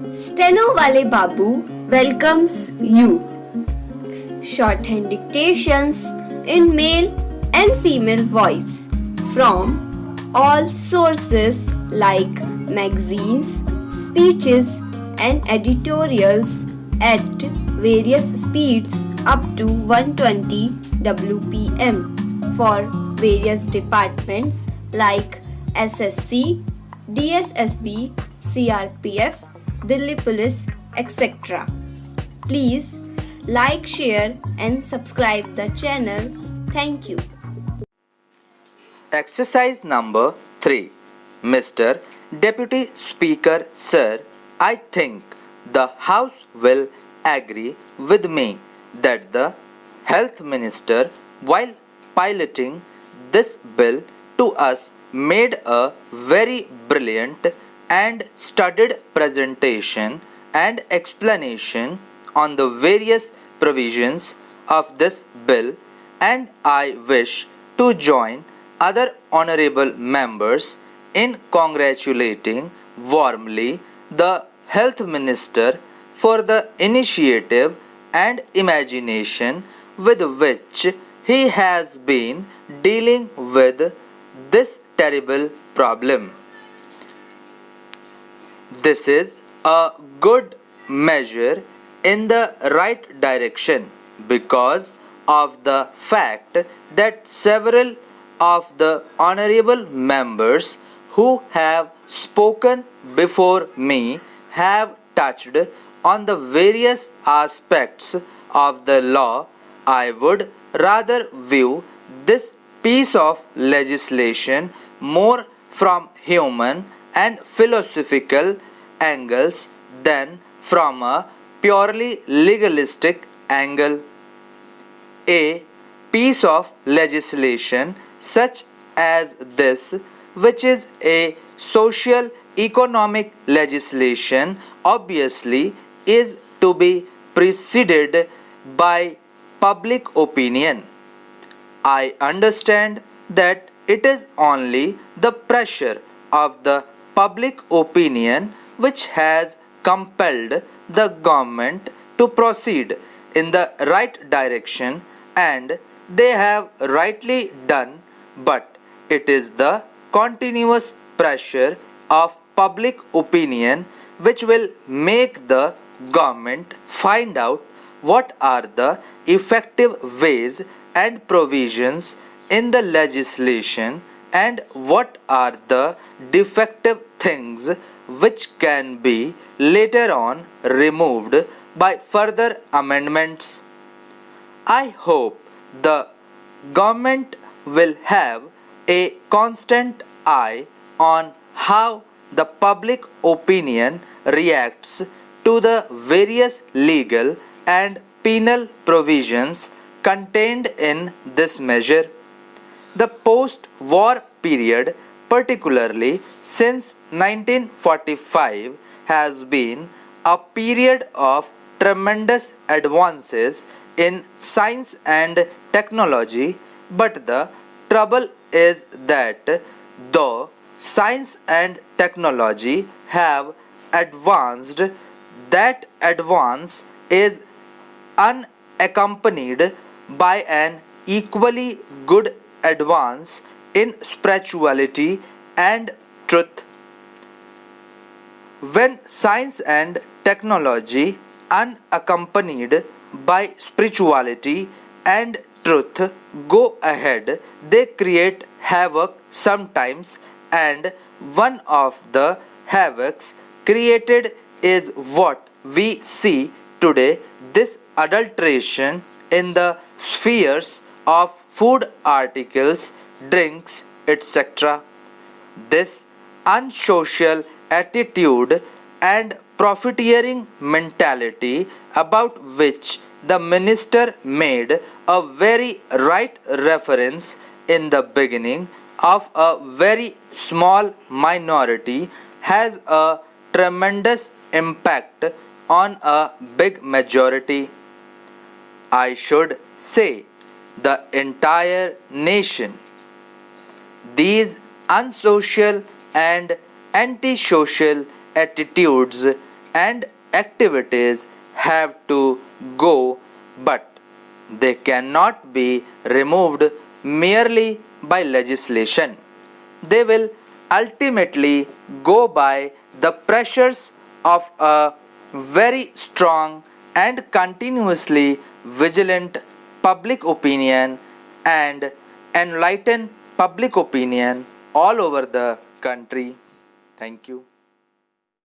Steno Wale Babu welcomes you. Shorthand dictations in male and female voice from all sources like magazines, speeches, and editorials at various speeds up to 120 WPM for various departments like SSC, DSSB, CRPF, Delhi Police, etc. Please like, share, and subscribe the channel. Thank you. Exercise number 3. Mr. Deputy Speaker, Sir, I think the House will agree with me that the Health Minister, while piloting this bill to us, made a very brilliant and studied presentation and explanation on the various provisions of this bill, and I wish to join other honorable members in congratulating warmly the Health Minister for the initiative and imagination with which he has been dealing with this terrible problem. This is a good measure in the right direction because of the fact that several of the honorable members who have spoken before me have touched on the various aspects of the law. I would rather view this piece of legislation more from human and philosophical angles than from a purely legalistic angle. A piece of legislation such as this, which is a social economic legislation, obviously is to be preceded by public opinion. I understand that it is only the pressure of the public opinion which has compelled the government to proceed in the right direction, and they have rightly done, but it is the continuous pressure of public opinion which will make the government find out what are the effective ways and provisions in the legislation and what are the defective things which can be later on removed by further amendments. I hope the government will have a constant eye on how the public opinion reacts to the various legal and penal provisions contained in this measure. The post-war period, particularly since 1945, has been a period of tremendous advances in science and technology, but the trouble is that though science and technology have advanced, that advance is unaccompanied by an equally good advance in spirituality and truth. When science and technology, unaccompanied by spirituality and truth, go ahead, they create havoc sometimes, and one of the havocs created is what we see today, this adulteration in the spheres of food articles, drinks, etc. This unsocial attitude and profiteering mentality about which the minister made a very right reference in the beginning of a very small minority has a tremendous impact on a big majority. I should say the entire nation. These unsocial and antisocial attitudes and activities have to go, but they cannot be removed merely by legislation. They will ultimately go by the pressures of a very strong and continuously vigilant public opinion and enlighten public opinion all over the country. Thank you.